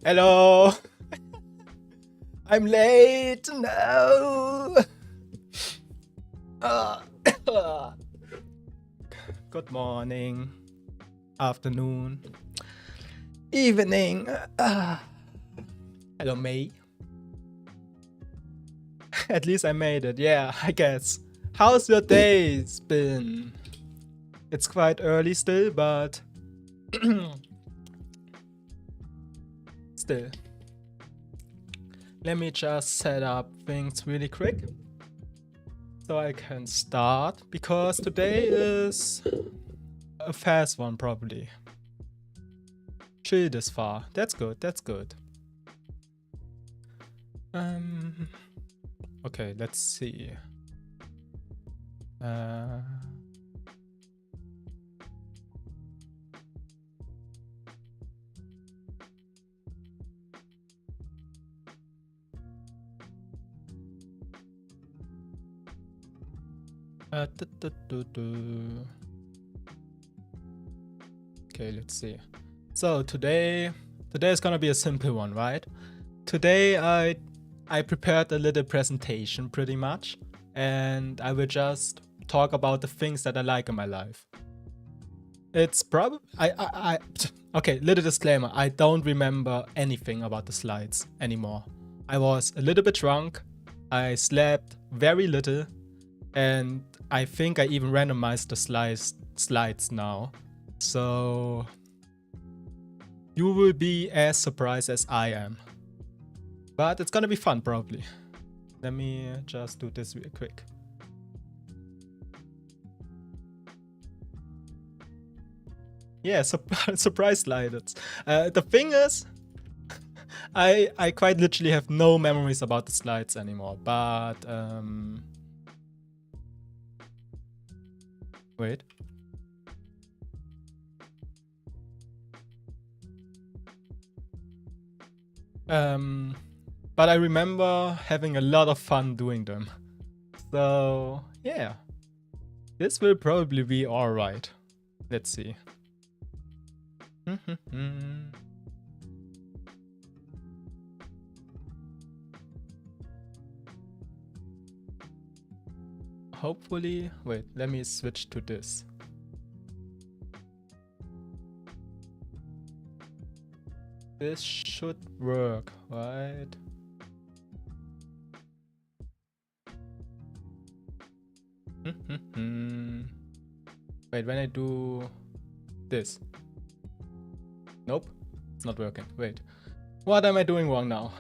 Hello. I'm late. No. Uh, Good morning, afternoon, evening. Hello, May. At least I made it. Yeah, I guess. How's your days been? It's quite early still, but still. Let me just set up things really quick so I can start, because today is a fast one probably. Chill this far. That's good, that's good. Okay, let's see. Okay, let's see. So today is gonna be a simple one, right? Today I prepared a little presentation pretty much, and I will just talk about the things that I like in my life. It's probably okay, little disclaimer, I don't remember anything about the slides anymore. I was a little bit drunk, I slept very little, and I think I even randomized the slides now. So you will be as surprised as I am. But it's gonna be fun probably. Let me just do this real quick. Yeah, surprise sliders. The thing is, I quite literally have no memories about the slides anymore, but wait. But I remember having a lot of fun doing them. So yeah, this will probably be alright. Let's see. Hopefully, wait, let me switch to this. This should work, right? Wait, when I do this. Nope, it's not working. Wait, what am I doing wrong now?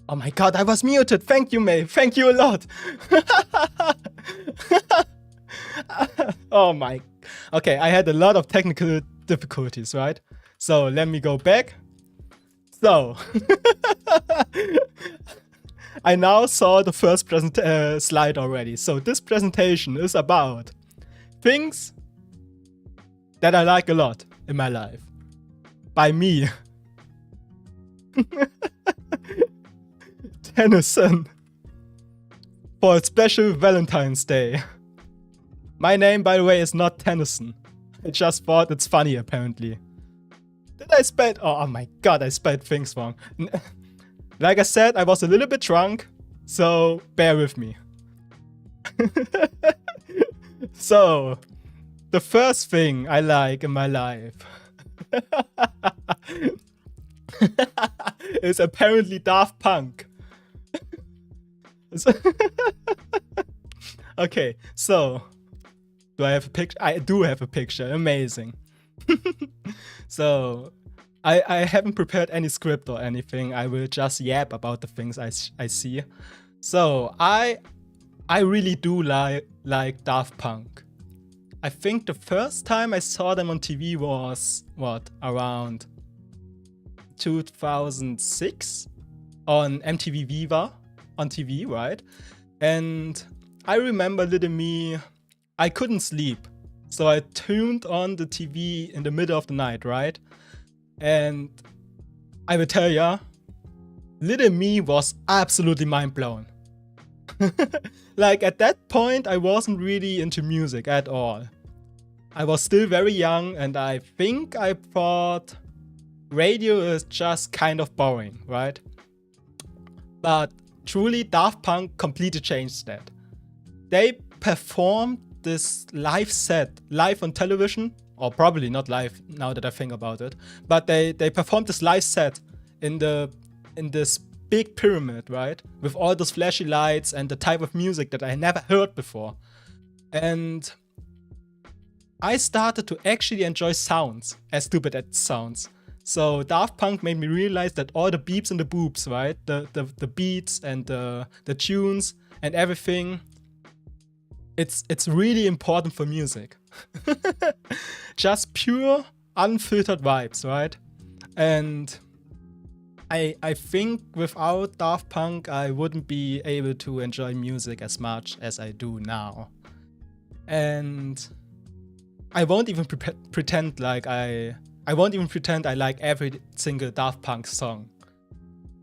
Oh my god, I was muted. Thank you, May. Thank you a lot. Oh my. Okay, I had a lot of technical difficulties, right? So let me go back. So I now saw the first slide already. So this presentation is about things that I like a lot in my life. By me. Tennyson. For a special Valentine's Day. My name, by the way, is not Tennyson. I just thought it's funny, apparently. Did I spell? Oh my god, I spelled things wrong. Like I said, I was a little bit drunk, so bear with me. So, the first thing I like in my life is apparently Daft Punk. Okay, so do I have a picture? I do have a picture. Amazing. So I haven't prepared any script or anything. I will just yap about the things I see. So I really do like Daft Punk. I think the first time I saw them on TV was around 2006 on MTV Viva on TV, right? And I remember little me, I couldn't sleep. So I tuned on the TV in the middle of the night, right? And I will tell ya, little me was absolutely mind blown. Like at that point, I wasn't really into music at all. I was still very young and I think I thought radio is just kind of boring, right? But truly, Daft Punk completely changed that. They performed this live set, live on television, or probably not live now that I think about it, but they performed this live set in this big pyramid, right? With all those flashy lights and the type of music that I never heard before. And I started to actually enjoy sounds, as stupid as it sounds. So Daft Punk made me realize that all the beeps and the boops, right? The beats and the tunes and everything, it's really important for music. Just pure, unfiltered vibes, right? And I think without Daft Punk, I wouldn't be able to enjoy music as much as I do now. And I won't even pretend like I won't even pretend I like every single Daft Punk song.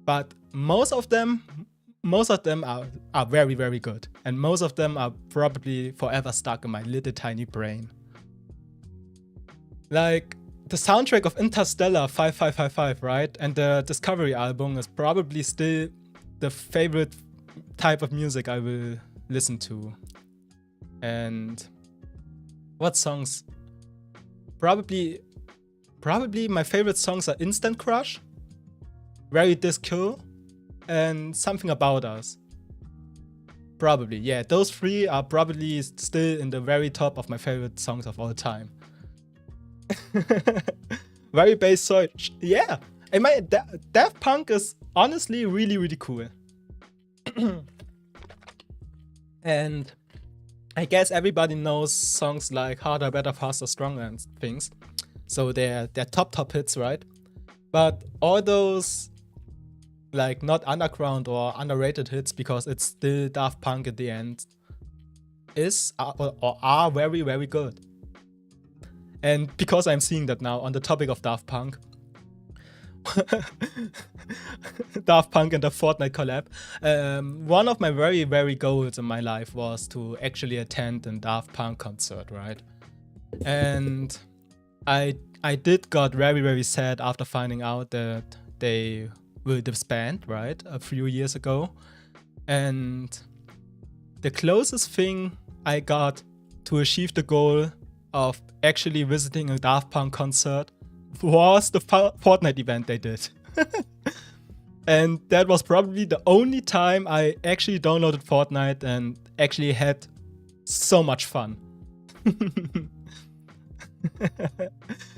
But most of them are very, very good. And most of them are probably forever stuck in my little tiny brain. Like, the soundtrack of Interstellar 5555, right? And the Discovery album is probably still the favorite type of music I will listen to. And what songs? Probably my favorite songs are Instant Crush, Very Disco, and Something About Us. Probably, yeah. Those three are probably still in the very top of my favorite songs of all time. Very bass search. Yeah. And my Daft Punk is honestly really, really cool. And I guess everybody knows songs like Harder, Better, Faster, Stronger and things. So they're top hits, right? But all those, like, not underground or underrated hits, because it's still Daft Punk at the end, are very, very good. And because I'm seeing that now on the topic of Daft Punk, Daft Punk and the Fortnite collab, one of my very, very goals in my life was to actually attend a Daft Punk concert, right? And I did got very, very sad after finding out that they will disband, right, a few years ago. And the closest thing I got to achieve the goal of actually visiting a Daft Punk concert was the Fortnite event they did. And that was probably the only time I actually downloaded Fortnite and actually had so much fun.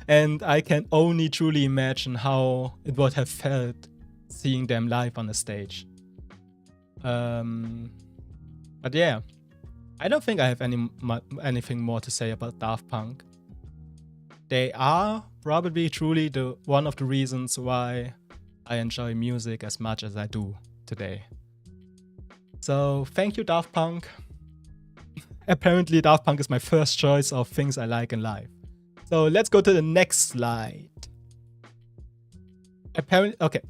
And I can only truly imagine how it would have felt seeing them live on the stage. But yeah, I don't think I have anything more to say about Daft Punk. They are probably truly one of the reasons why I enjoy music as much as I do today. So thank you, Daft Punk. Apparently, Daft Punk is my first choice of things I like in life. So let's go to the next slide. Apparently, okay.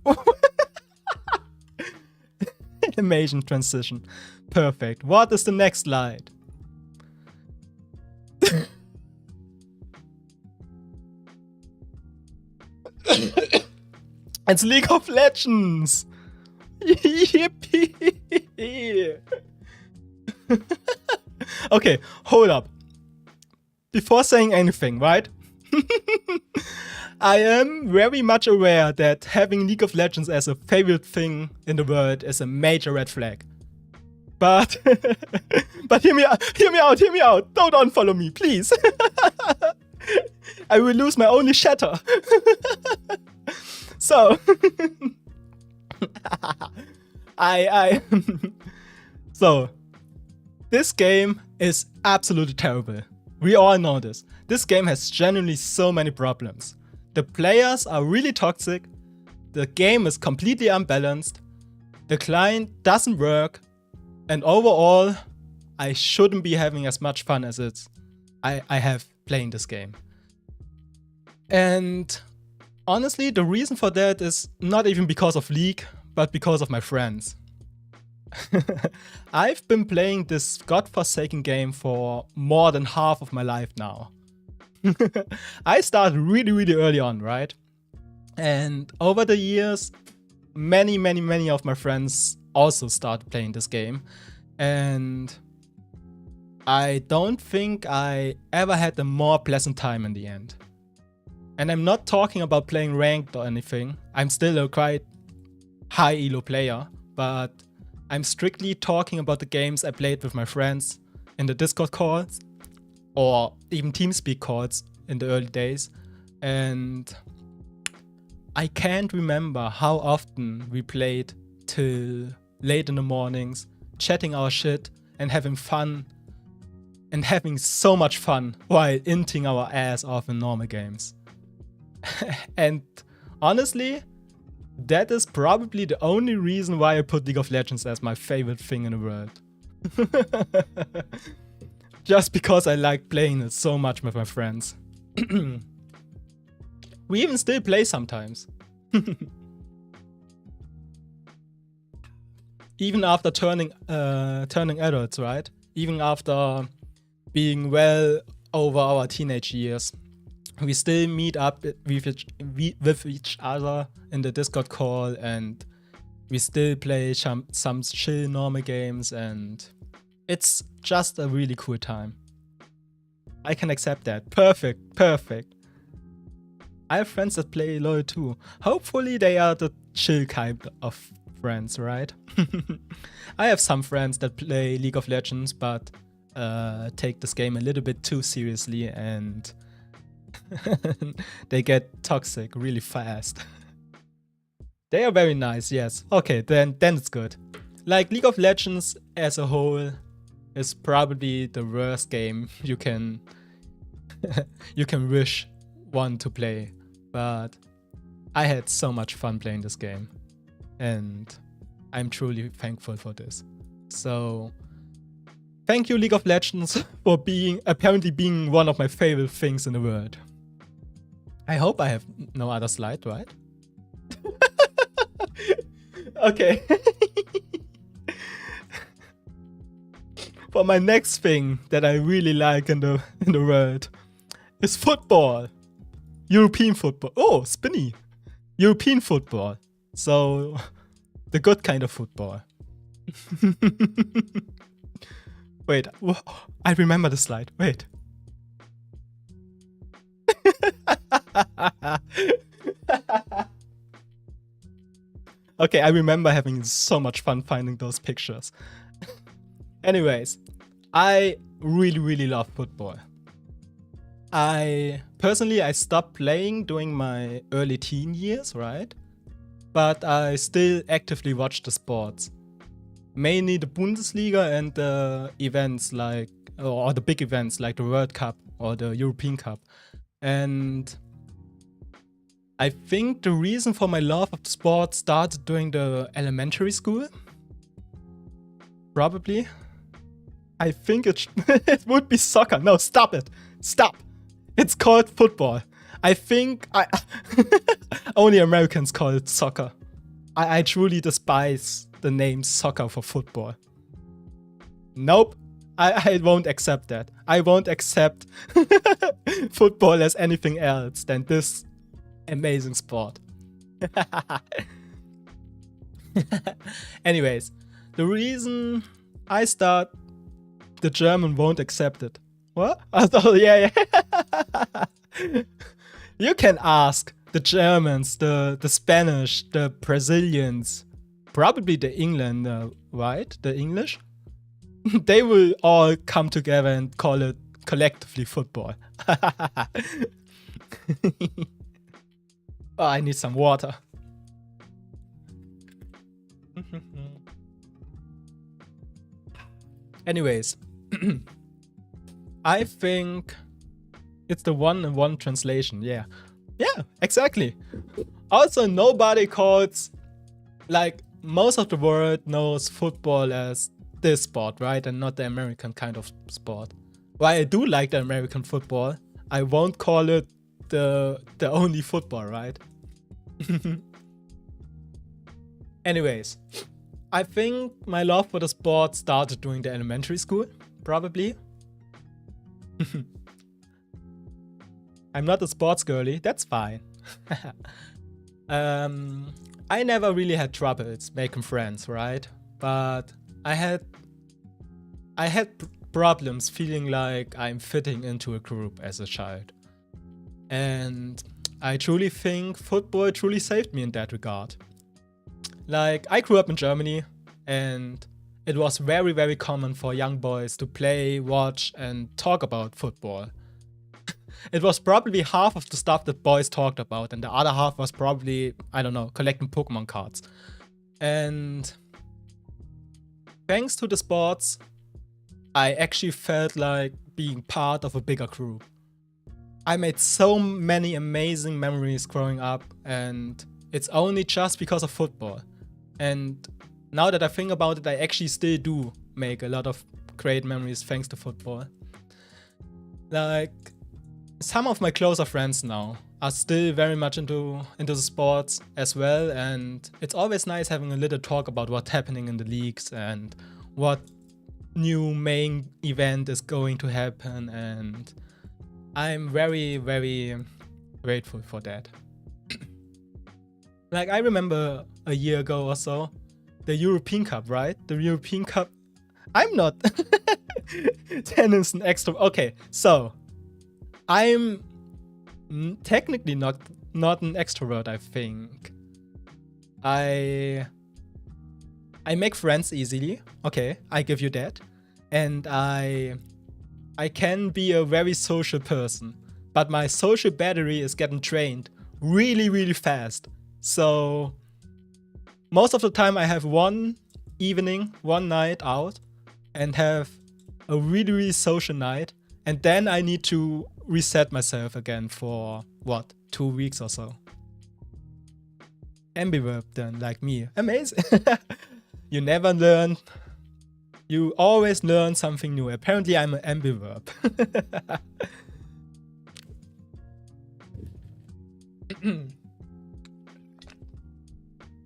Amazing transition. Perfect. What is the next slide? It's League of Legends. Yippee. Okay, hold up. Before saying anything, right? I am very much aware that having League of Legends as a favorite thing in the world is a major red flag. But but hear me out. Don't unfollow me, please. I will lose my only shatter. So so this game is absolutely terrible. We all know this. This game has genuinely so many problems. The players are really toxic. The game is completely unbalanced. The client doesn't work. And overall, I shouldn't be having as much fun as I have playing this game. And honestly, the reason for that is not even because of League, but because of my friends. I've been playing this godforsaken game for more than half of my life now. I started really early on, right? And over the years, many of my friends also started playing this game. And I don't think I ever had a more pleasant time in the end. And I'm not talking about playing ranked or anything. I'm still a quite high elo player, but I'm strictly talking about the games I played with my friends in the Discord calls or even TeamSpeak calls in the early days. And I can't remember how often we played till late in the mornings, chatting our shit and having fun and having so much fun while inting our ass off in normal games. And honestly, that is probably the only reason why I put League of Legends as my favorite thing in the world. Just because I like playing it so much with my friends. We even still play sometimes. Even after turning adults, right? Even after being well over our teenage years, we still meet up with each other in the Discord call, and we still play some chill normal games, and it's just a really cool time. I can accept that. Perfect. I have friends that play LoL too. Hopefully they are the chill kind of friends, right? I have some friends that play League of Legends but take this game a little bit too seriously, and they get toxic really fast. They are very nice, yes. Okay, then it's good. Like, League of Legends as a whole is probably the worst game you can wish one to play. But I had so much fun playing this game, and I'm truly thankful for this. So thank you, League of Legends, for apparently being one of my favorite things in the world. I hope I have no other slide, right? Okay. For my next thing that I really like in the world is football. European football. Oh, spinny. European football. So the good kind of football. Wait, I remember the slide. Wait. Okay, I remember having so much fun finding those pictures. Anyways, I really love football. I stopped playing during my early teen years, right? But I still actively watch the sports. mainly the Bundesliga and the events like, or the big events like the World Cup or the European Cup. And I think the reason for my love of the sport started during the elementary school. Probably. I think it would be soccer. No, stop it. Stop. It's called football. I think only Americans call it soccer. I truly despise the name soccer for football. Nope. I won't accept that. I won't accept football as anything else than this amazing sport. Anyways, the reason I start, the German won't accept it. What? Oh, yeah. You can ask the Germans, the Spanish, the Brazilians, probably the England, right? The English? They will all come together and call it collectively football. Oh, I need some water. Anyways, I think it's the one-in-one translation. Yeah, exactly. Also, nobody calls, like, most of the world knows football as this sport, right? And not the American kind of sport. While I do like the American football, I won't call it the only football, right? Anyways, I think my love for the sport started during the elementary school, probably. I'm not a sports girly, that's fine. I never really had troubles making friends, right? But I had problems feeling like I'm fitting into a group as a child. And I truly think football truly saved me in that regard. Like, I grew up in Germany, and it was very, very common for young boys to play, watch, and talk about football. It was probably half of the stuff that boys talked about, and the other half was probably, I don't know, collecting Pokemon cards. And thanks to the sports, I actually felt like being part of a bigger group. I made so many amazing memories growing up, and it's only just because of football. And now that I think about it, I actually still do make a lot of great memories thanks to football. Like, some of my closer friends now are still very much into the sports as well, and it's always nice having a little talk about what's happening in the leagues and what new main event is going to happen, and I'm very, very grateful for that. Like, I remember a year ago or so, the European Cup, right? The European Cup. I'm not tennis an extra. Okay, so I'm technically not an extrovert, I think. I make friends easily. Okay, I give you that. And I can be a very social person, but my social battery is getting drained really, really fast. So most of the time I have one evening, one night out, and have a really, really social night. And then I need to reset myself again for, what, 2 weeks or so. Ambivert then, like me. Amazing. You never learn. You always learn something new. Apparently I'm an ambivert.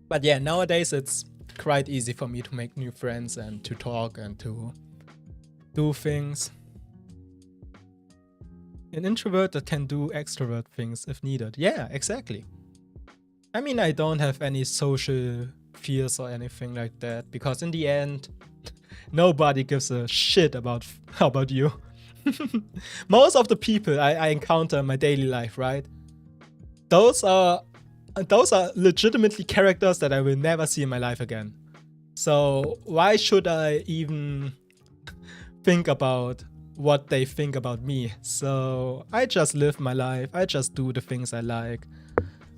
But yeah, nowadays it's quite easy for me to make new friends and to talk and to do things. An introvert that can do extrovert things if needed. Yeah, exactly. I mean, I don't have any social fears or anything like that, because in the end, nobody gives a shit about you. Most of the people I encounter in my daily life, right? Those are legitimately characters that I will never see in my life again. So why should I even think about what they think about me? So I just live my life. I just do the things I like.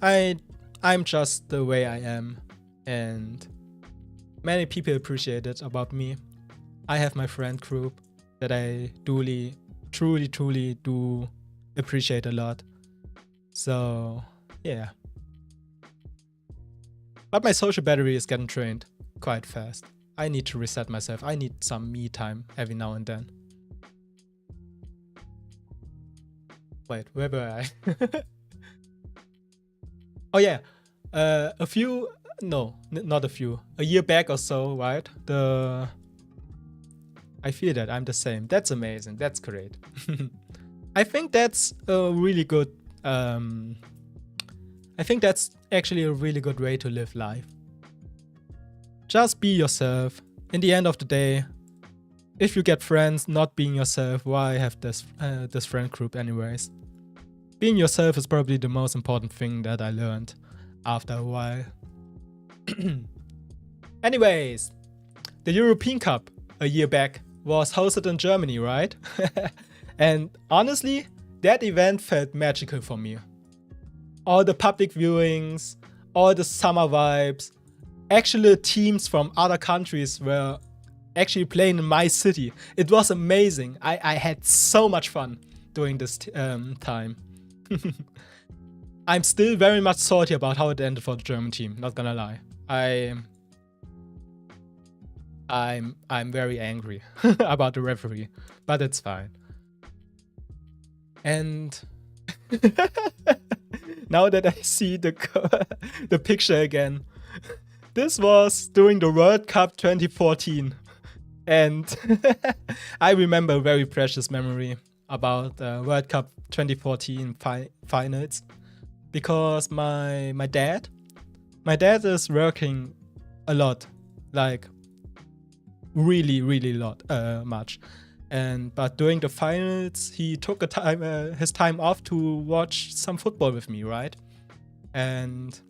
I'm just the way I am, and many people appreciate it about me. I have my friend group that I truly do appreciate a lot. So yeah. But my social battery is getting drained quite fast. I need to reset myself. I need some me time every now and then. Wait, where were I? Oh yeah, not a few. A year back or so, right? I feel that I'm the same. That's amazing. That's great. I think that's a really good. I think that's actually a really good way to live life. Just be yourself. In the end of the day, if you get friends not being yourself, why have this friend group anyways? Being yourself is probably the most important thing that I learned after a while. Anyways, the European Cup a year back was hosted in Germany, right? And honestly, that event felt magical for me. All the public viewings, all the summer vibes, actually teams from other countries were actually playing in my city. It was amazing. I had so much fun during this time. I'm still very much salty about how it ended for the German team, not gonna lie. I'm very angry about the referee, but it's fine. And now that I see the picture again, this was during the World Cup 2014. And I remember a very precious memory about the World Cup 2014 finals, because my dad is working a lot, like really much, but during the finals he took his time off to watch some football with me, right? And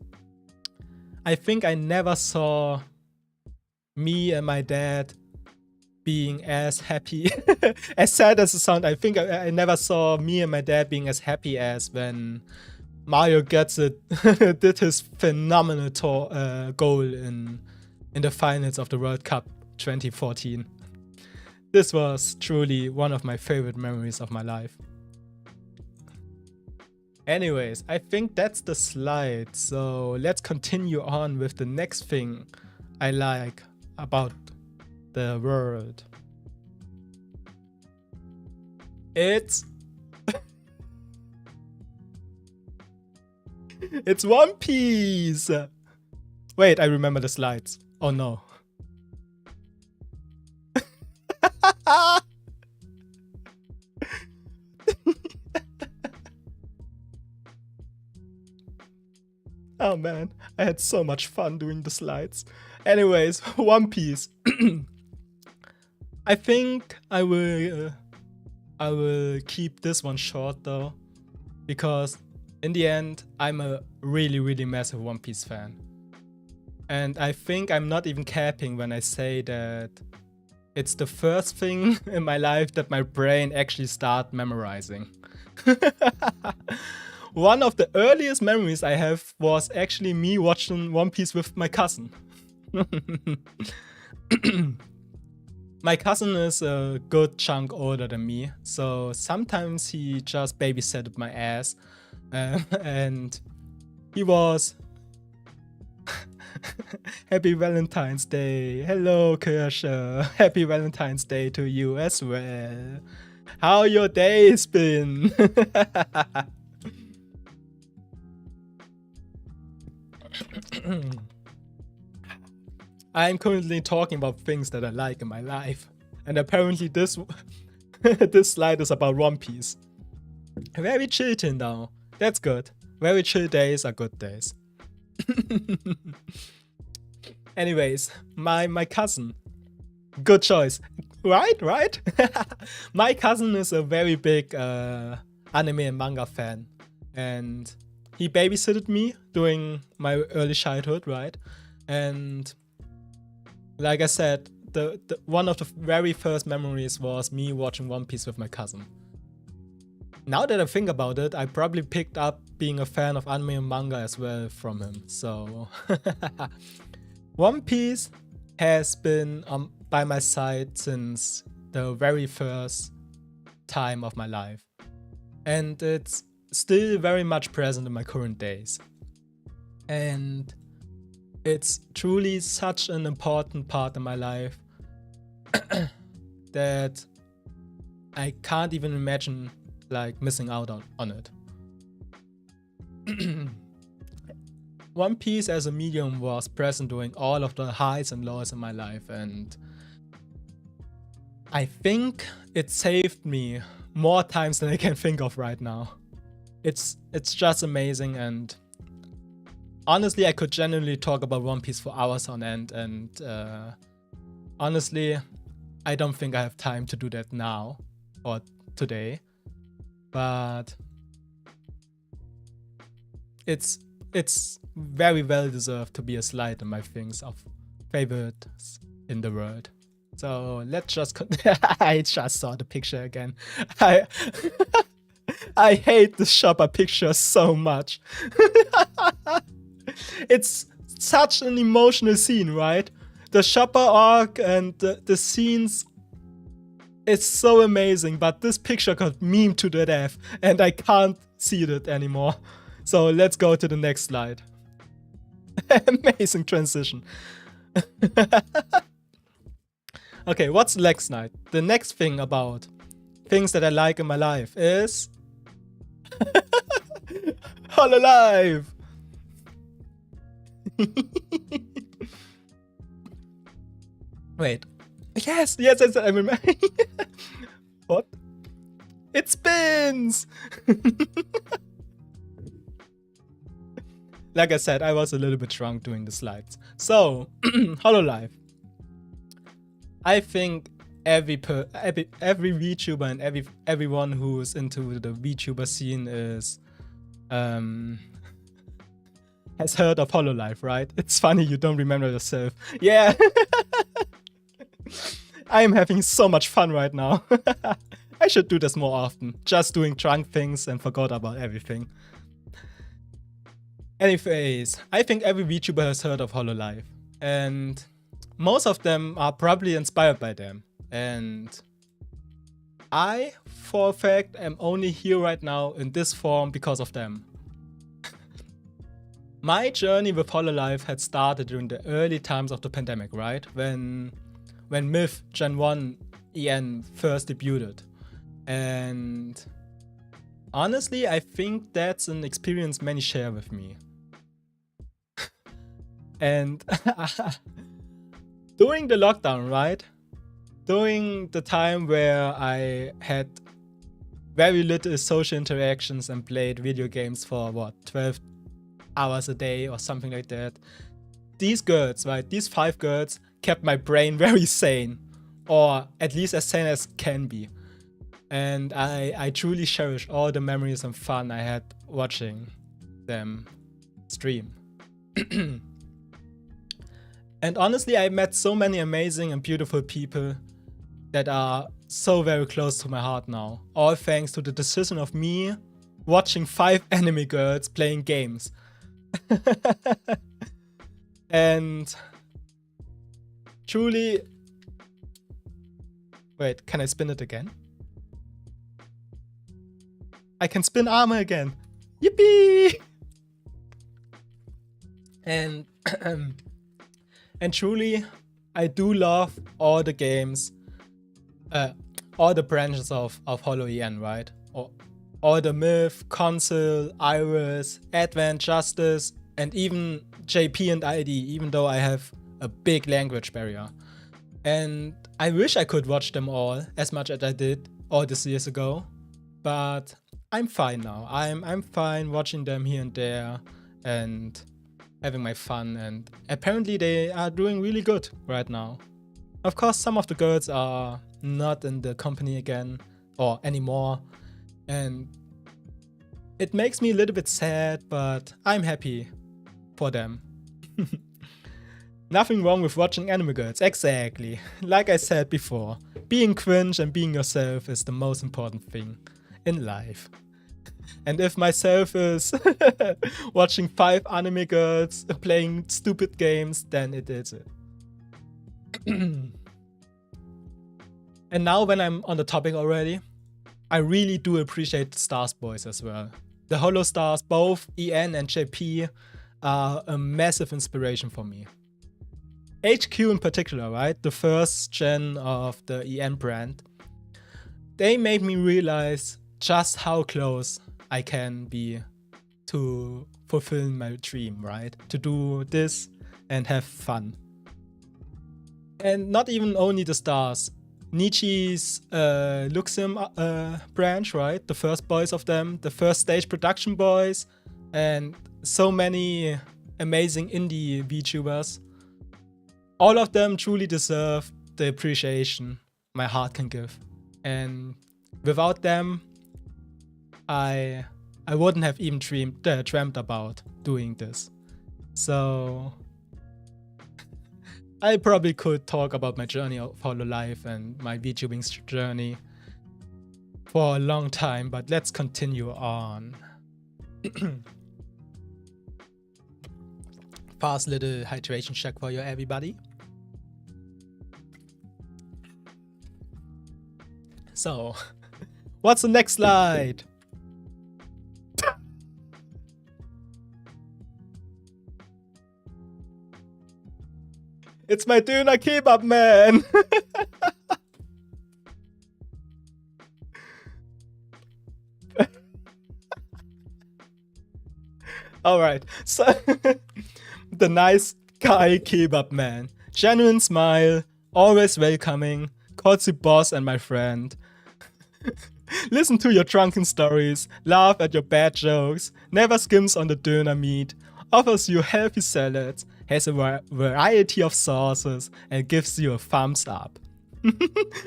I think I never saw me and my dad being as happy. As sad as it sounds, I think I never saw me and my dad being as happy as when Mario Götze did his phenomenal goal in the finals of the World Cup 2014. This was truly one of my favorite memories of my life. Anyways, I think that's the slide, so let's continue on with the next thing I like about the world. It's it's One Piece. Wait, I remember the slides. Oh no. Oh man, I had so much fun doing the slides. Anyways, One Piece. I think I will keep this one short though, because in the end, I'm a really massive One Piece fan. And I think I'm not even capping when I say that it's the first thing in my life that my brain actually started memorizing. One of the earliest memories I have was actually me watching One Piece with my cousin. My cousin is a good chunk older than me, so sometimes he just babysat my ass. And he was... Happy Valentine's Day. Hello, Kirsche. Happy Valentine's Day to you as well. How your day's been? I'm currently talking about things that I like in my life, and apparently this this slide is about One Piece. Very chill till now. That's good. Very chill days are good days. Anyways, my cousin. Good choice. Right? My cousin is a very big anime and manga fan, and he babysitted me during my early childhood, right? And like I said, the one of the very first memories was me watching One Piece with my cousin. Now that I think about it, I probably picked up being a fan of anime and manga as well from him. So One Piece has been by my side since the very first time of my life. And it's still very much present in my current days. And it's truly such an important part of my life that I can't even imagine like missing out on it. One Piece as a medium was present during all of the highs and lows in my life, and I think it saved me more times than I can think of right now. It's just amazing, and honestly I could genuinely talk about One Piece for hours on end, and honestly I don't think I have time to do that now or today, but it's very well deserved to be a slide in my things of favorites in the world. So let's just I just saw the picture again. I hate the shopper picture so much. It's such an emotional scene, right? The shopper arc and the scenes, it's so amazing, but this picture got memed to the death and I can't see it anymore. So let's go to the next slide. Amazing transition. Okay, what's the next slide? The next thing about things that I like in my life is Hololive. Wait. Yes, I remember. What? It spins! Like I said, I was a little bit drunk doing the slides. So, Hololive. I think every VTuber and everyone who's into the VTuber scene is has heard of Hololive, right? It's funny you don't remember yourself. Yeah. I'm having so much fun right now. I should do this more often. Just doing drunk things and forgot about everything. Anyways, I think every VTuber has heard of Hololive, and most of them are probably inspired by them. And I, for a fact, am only here right now in this form because of them. My journey with Hololive had started during the early times of the pandemic, right? When Myth Gen 1 EN first debuted. And honestly, I think that's an experience many share with me. And during the lockdown, right? During the time where I had very little social interactions and played video games for what, 12 hours a day or something like that. These girls, right? These 5 girls kept my brain very sane, or at least as sane as can be. And I truly cherish all the memories and fun I had watching them stream. And honestly, I met so many amazing and beautiful people that are so very close to my heart now. All thanks to the decision of me watching 5 anime girls playing games. And truly... Wait, can I spin it again? I can spin armor again. Yippee! And and truly, I do love all the games, all the branches of Holo EN, right? All the Myth, Console, Iris, Advent, Justice, and even JP and ID, even though I have a big language barrier. And I wish I could watch them all as much as I did all these years ago, but I'm fine now. I'm fine watching them here and there and having my fun, and apparently they are doing really good right now. Of course, some of the girls are not in the company again or anymore, and it makes me a little bit sad, but I'm happy for them. Nothing wrong with watching anime girls, exactly. Like I said before, being cringe and being yourself is the most important thing in life. And if myself is watching 5 anime girls playing stupid games, then it is it. And now when I'm on the topic already, I really do appreciate the Stars boys as well. The Holo Stars, both EN and JP, are a massive inspiration for me. HQ in particular, right? The first gen of the EN brand. They made me realize just how close I can be to fulfilling my dream, right? To do this and have fun. And not even only the Stars. Nietzsche's Luxim branch, right? The first boys of them, the first stage production boys, and so many amazing indie VTubers. All of them truly deserve the appreciation my heart can give. And without them, I wouldn't have even dreamt about doing this. So I probably could talk about my journey of Hololive and my VTubing journey for a long time, but let's continue on. Fast little hydration check for you, everybody. So, what's the next slide? It's my Döner Kebab man. Alright, so the nice guy Kebab man. Genuine smile, always welcoming, calls you boss and my friend. Listen to your drunken stories, laugh at your bad jokes, never skims on the Döner meat, offers you healthy salads, has a variety of sauces, and gives you a thumbs up.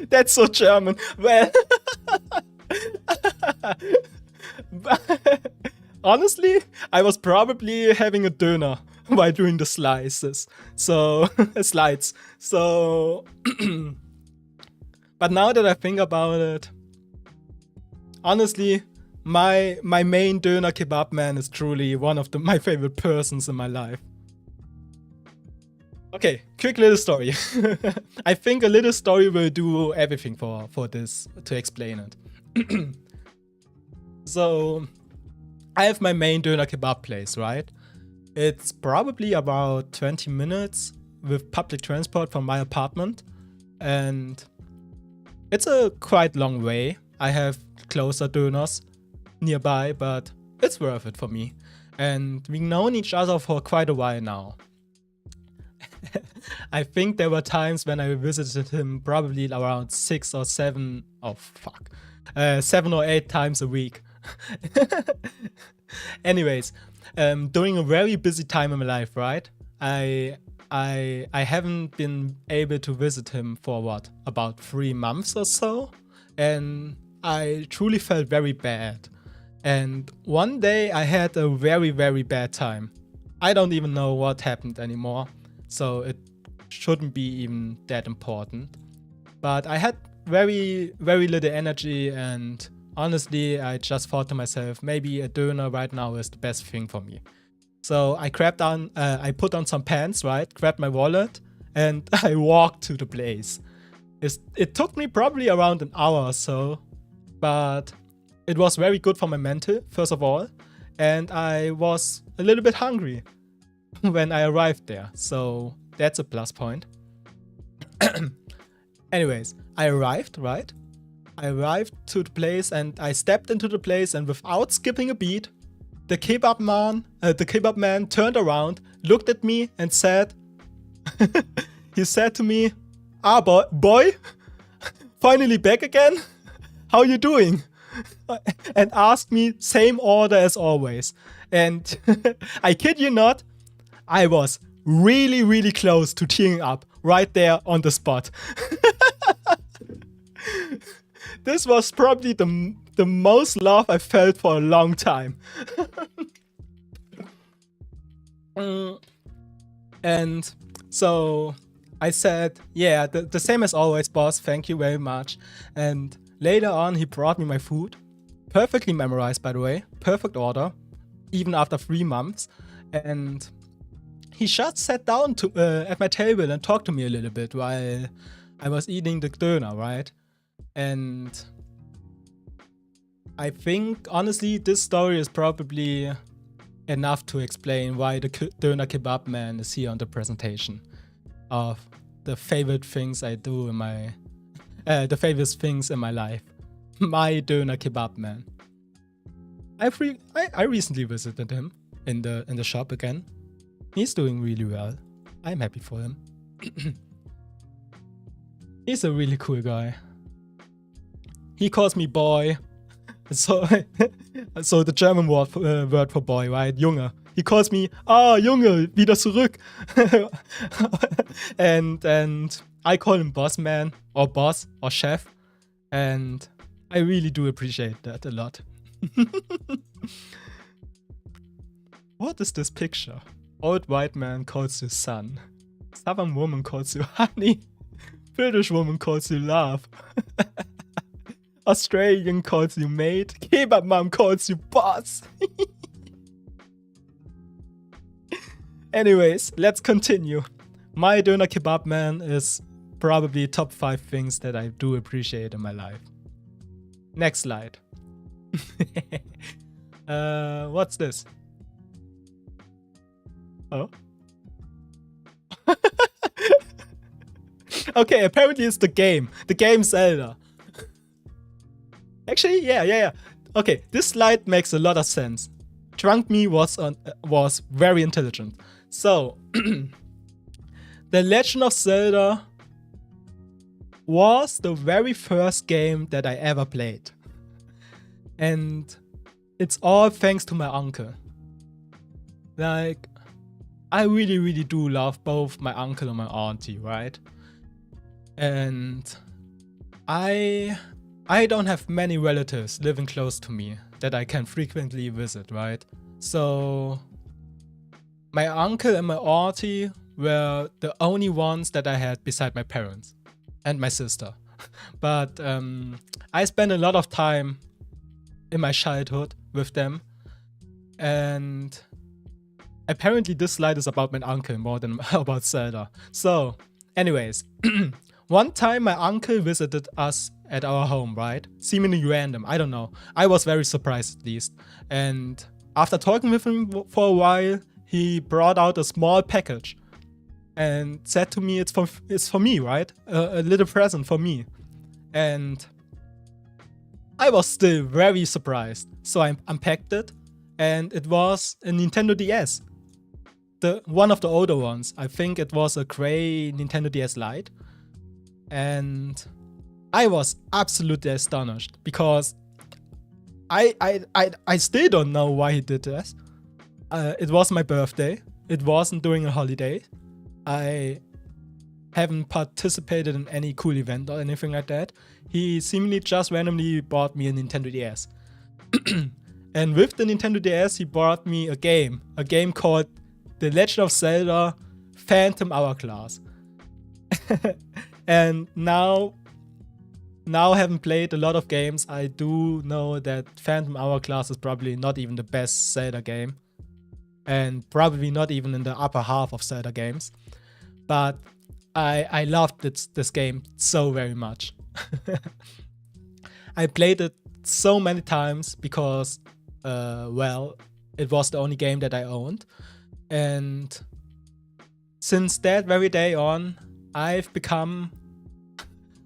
That's so German. Well, honestly, I was probably having a Döner while doing the slides. So, but now that I think about it, honestly, my main Döner Kebab man is truly one of my favorite persons in my life. Okay, quick little story. I think a little story will do everything for this, to explain it. So, I have my main Döner Kebab place, right? It's probably about 20 minutes with public transport from my apartment. And it's a quite long way. I have closer Döners nearby, but it's worth it for me. And we've known each other for quite a while now. I think there were times when I visited him probably around 7 or 8 times a week. Anyways, during a very busy time in my life, right? I haven't been able to visit him for about 3 months or so, and I truly felt very bad. And one day I had a very, very bad time. I don't even know what happened anymore, so it shouldn't be even that important. But I had very, very little energy, and honestly, I just thought to myself, maybe a Döner right now is the best thing for me. So I I put on some pants, right? Grabbed my wallet, and I walked to the place. It took me probably around an hour or so, but it was very good for my mental, first of all, and I was a little bit hungry when I arrived there, so that's a plus point. Anyways, I arrived, right? I arrived to the place and I stepped into the place, and without skipping a beat, the kebab man turned around, looked at me and said, he said to me, "Ah, boy, finally back again? How you doing?" And asked me same order as always. And I kid you not, I was really, really close to tearing up right there on the spot. This was probably the most love I felt for a long time. And so I said, yeah, the same as always, boss, thank you very much. And later on, he brought me my food. Perfectly memorized, by the way. Perfect order. Even after 3 months. And he just sat down to at my table and talked to me a little bit while I was eating the döner, right? And I think, honestly, this story is probably enough to explain why the döner kebab man is here on the presentation of the favorite things I do in my, the favorite things in my life. My döner kebab man. I recently visited him in the shop again. He's doing really well. I'm happy for him. He's a really cool guy. He calls me boy. So, so the German word for boy, right? Junge. He calls me, Junge, wieder zurück. and I call him boss man or boss or chef. And I really do appreciate that a lot. What is this picture? Old white man calls you son. Southern woman calls you honey. British woman calls you love. Australian calls you mate. Kebab mom calls you boss. Anyways, let's continue. My döner kebab man is probably top 5 things that I do appreciate in my life. Next slide. What's this? Oh. Okay, apparently it's the game. The game Zelda. Actually, yeah. Okay, this slide makes a lot of sense. Drunk me was very intelligent. So, The Legend of Zelda was the very first game that I ever played. And it's all thanks to my uncle. Like, I really do love both my uncle and my auntie, right? And I don't have many relatives living close to me that I can frequently visit, right? So my uncle and my auntie were the only ones that I had beside my parents and my sister. But I spent a lot of time in my childhood with them. And apparently this slide is about my uncle more than about Zelda. So anyways, one time my uncle visited us at our home, right? Seemingly random, I don't know. I was very surprised at least. And after talking with him for a while, he brought out a small package and said to me, it's for me, right? A little present for me. And I was still very surprised. So I unpacked it, and it was a Nintendo DS. One of the older ones. I think it was a gray Nintendo DS Lite. And I was absolutely astonished because I still don't know why he did this. It was my birthday. It wasn't during a holiday. I haven't participated in any cool event or anything like that. He seemingly just randomly bought me a Nintendo DS. And with the Nintendo DS, he bought me a game called The Legend of Zelda Phantom Hourglass. And now having played a lot of games, I do know that Phantom Hourglass is probably not even the best Zelda game. And probably not even in the upper half of Zelda games. But I loved this game so very much. I played it so many times because, well, it was the only game that I owned. And since that very day on, I've become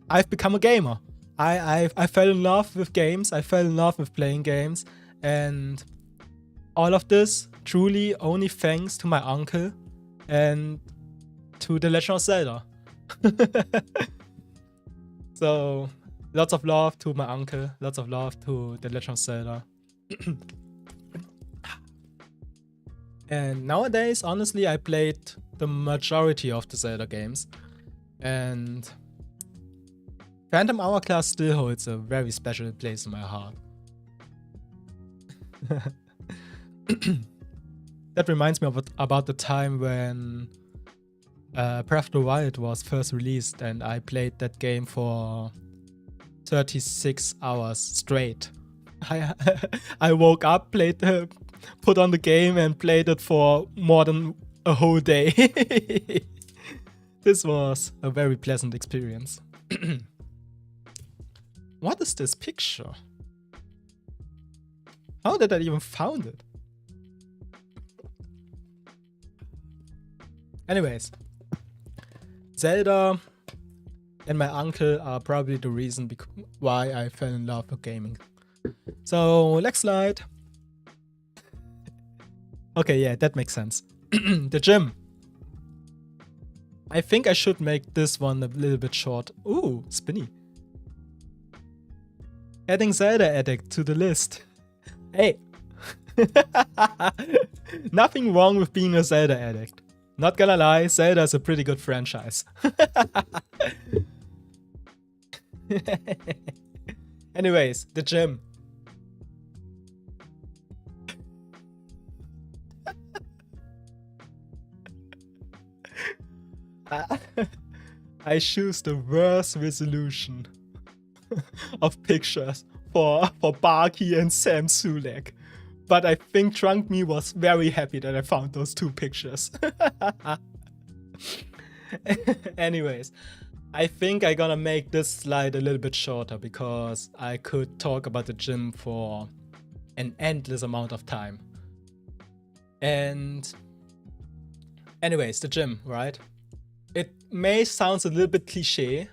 a gamer. I fell in love with games. I fell in love with playing games. And all of this truly only thanks to my uncle and to The Legend of Zelda. So, lots of love to my uncle, lots of love to The Legend of Zelda. And nowadays, honestly, I played the majority of the Zelda games. And Phantom Hourglass still holds a very special place in my heart. That reminds me about the time when Breath of the Wild was first released and I played that game for 36 hours straight. I woke up, put on the game and played it for more than a whole day. This was a very pleasant experience. What is this picture? How did I even found it? Anyways, Zelda and my uncle are probably the reason why I fell in love with gaming. So, next slide. Okay, yeah, that makes sense. The gym. I think I should make this one a little bit short. Ooh, spinny. Adding Zelda addict to the list. Hey. Nothing wrong with being a Zelda addict. Not gonna lie, Zelda is a pretty good franchise. Anyways, the gym. I choose the worst resolution of pictures for Barky and Sam Sulek. But I think Drunk Me was very happy that I found those two pictures. Anyways, I think I'm gonna make this slide a little bit shorter because I could talk about the gym for an endless amount of time. And anyways, the gym, right? It may sound a little bit cliche,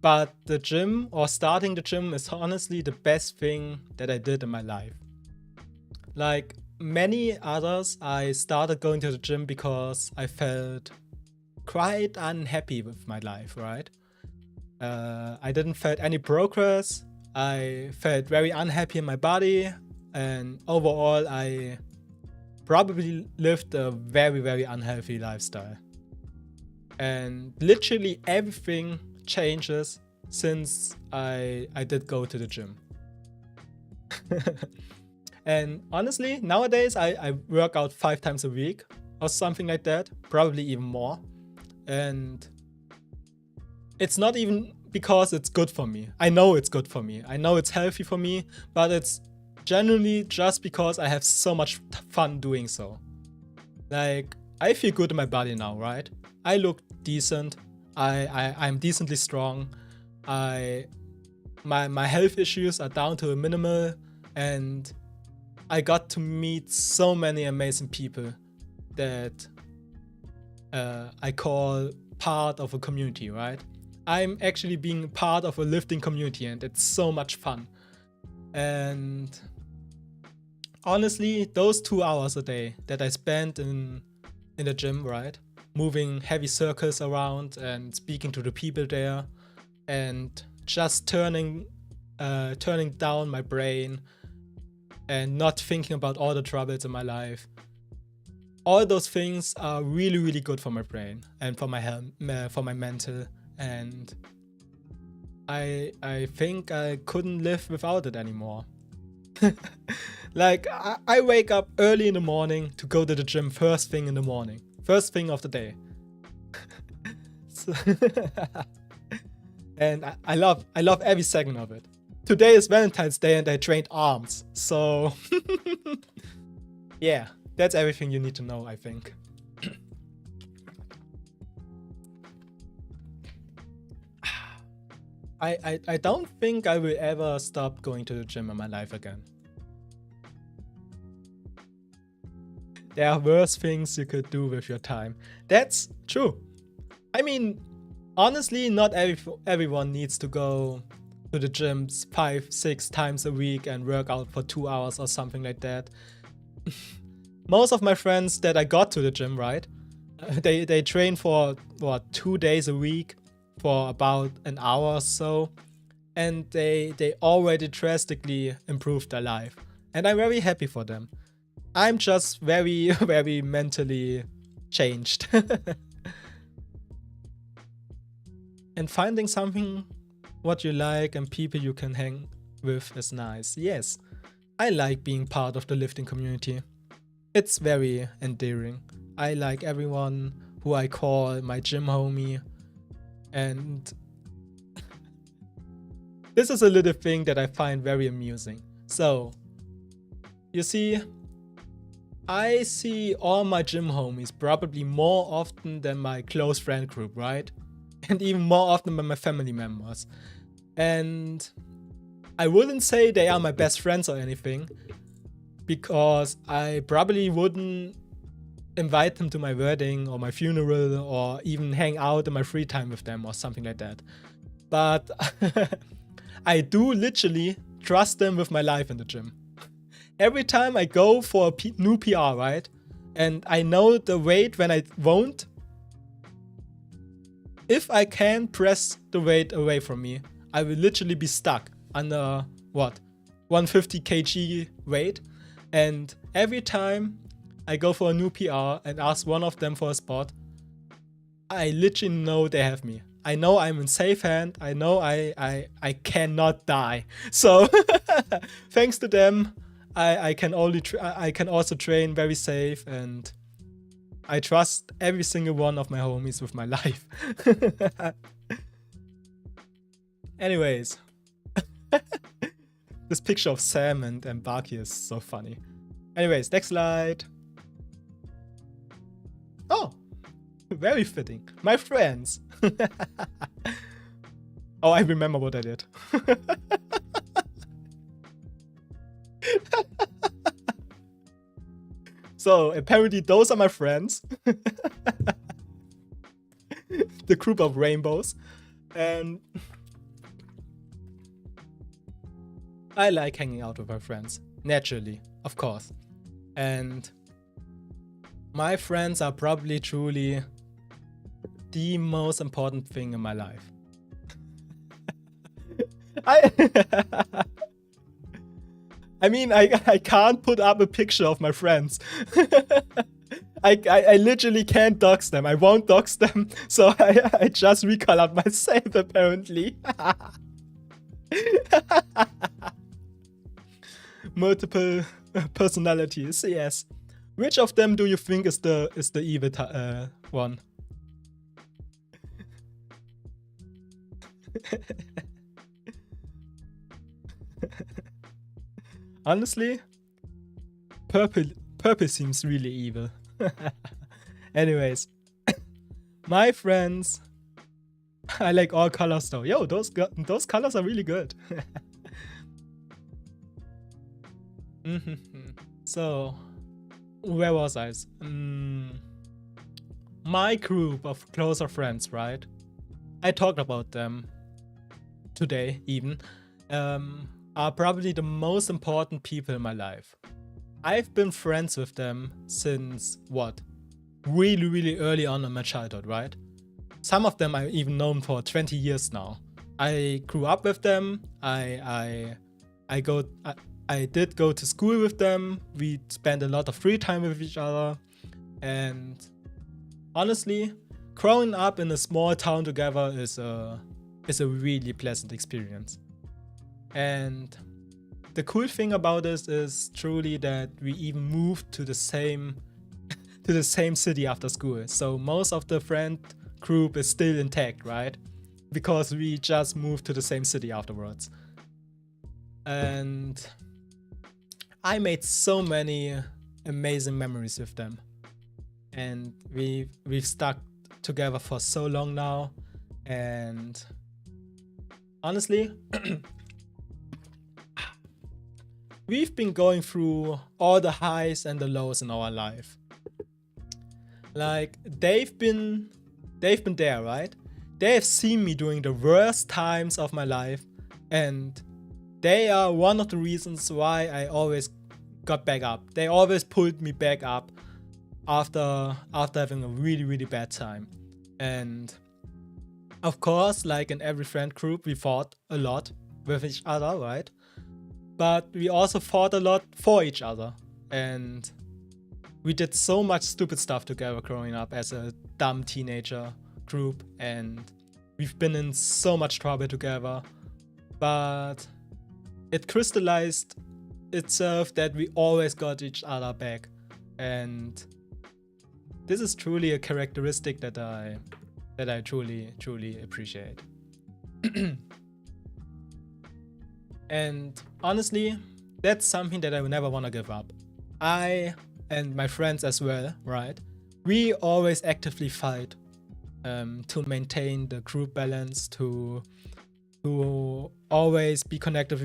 but the gym or starting the gym is honestly the best thing that I did in my life. Like many others, I started going to the gym because I felt quite unhappy with my life, right? I didn't feel any progress. I felt very unhappy in my body, and overall I probably lived a very, very unhealthy lifestyle. And literally everything changes since I did go to the gym. And honestly, nowadays I work out 5 times a week or something like that, probably even more. And it's not even because it's good for me. I know it's good for me. I know it's healthy for me, but it's genuinely just because I have so much fun doing so. Like, I feel good in my body now, right? I look decent. I'm decently strong. My health issues are down to a minimal, and I got to meet so many amazing people that I call part of a community, right? I'm actually being part of a lifting community, and it's so much fun. And honestly, those 2 hours a day that I spent in the gym, right? Moving heavy circles around and speaking to the people there and just turning down my brain and not thinking about all the troubles in my life. All those things are really, really good for my brain and for my health, for my mental, and I think I couldn't live without it anymore. Like, I wake up early in the morning to go to the gym first thing in the morning. First thing of the day. And I love every second of it. Today is Valentine's Day and I trained arms. So yeah, that's everything you need to know, I think. I don't think I will ever stop going to the gym in my life again. There are worse things you could do with your time. That's true. I mean, honestly, not everyone needs to go to the gyms 5-6 times a week and work out for 2 hours or something like that. Most of my friends that I got to the gym, right? They train for, what, 2 days a week for about an hour or so. And they already drastically improved their life. And I'm very happy for them. I'm just very, very mentally changed. And finding something what you like and people you can hang with is nice. Yes, I like being part of the lifting community. It's very endearing. I like everyone who I call my gym homie. And this is a little thing that I find very amusing. So, you see, I see all my gym homies probably more often than my close friend group, right? And even more often than my family members. And I wouldn't say they are my best friends or anything, because I probably wouldn't invite them to my wedding or my funeral or even hang out in my free time with them or something like that. But I do literally trust them with my life in the gym. Every time I go for a new PR, right? And I know the weight when I won't. If I can press the weight away from me, I will literally be stuck under what? 150 kg weight. And every time I go for a new PR and ask one of them for a spot, I literally know they have me. I know I'm in safe hand. I know I cannot die. So thanks to them, I can also train very safe, and I trust every single one of my homies with my life. Anyways, this picture of Sam and Baki is so funny. Anyways, next slide. Oh, very fitting. My friends. Oh, I remember what I did. So apparently those are my friends. The group of rainbows. And I like hanging out with my friends. Naturally, of course. And my friends are probably truly the most important thing in my life. I mean, I can't put up a picture of my friends. I literally can't dox them. I won't dox them. So I just recolored myself, apparently. Multiple personalities, yes. Which of them do you think is the evil one? Honestly, purple seems really evil. Anyways, my friends, I like all colors though. Yo, those colors are really good. So, where was I? My group of closer friends, right? I talked about them today even, are probably the most important people in my life. I've been friends with them since what? Really early on in my childhood, right? Some of them I've even known for 20 years now. I grew up with them. I did go to school with them. We spent a lot of free time with each other. And honestly, growing up in a small town together is a really pleasant experience. And the cool thing about this is truly that we even moved to the same city after school. So most of the friend group is still intact, right? Because we just moved to the same city afterwards. And I made so many amazing memories with them. And we've stuck together for so long now. And honestly, we've been going through all the highs and the lows in our life. Like, they've been there, right? They have seen me during the worst times of my life, and they are one of the reasons why I always got back up. They always pulled me back up after having a really bad time. And of course, like in every friend group, we fought a lot with each other, right? But we also fought a lot for each other. And we did so much stupid stuff together growing up as a dumb teenager group. And we've been in so much trouble together. But it crystallized itself that we always got each other back. And this is truly a characteristic that I truly appreciate. And honestly, that's something that I would never want to give up. I and my friends as well, right? We always actively fight to maintain the group balance, to always be connected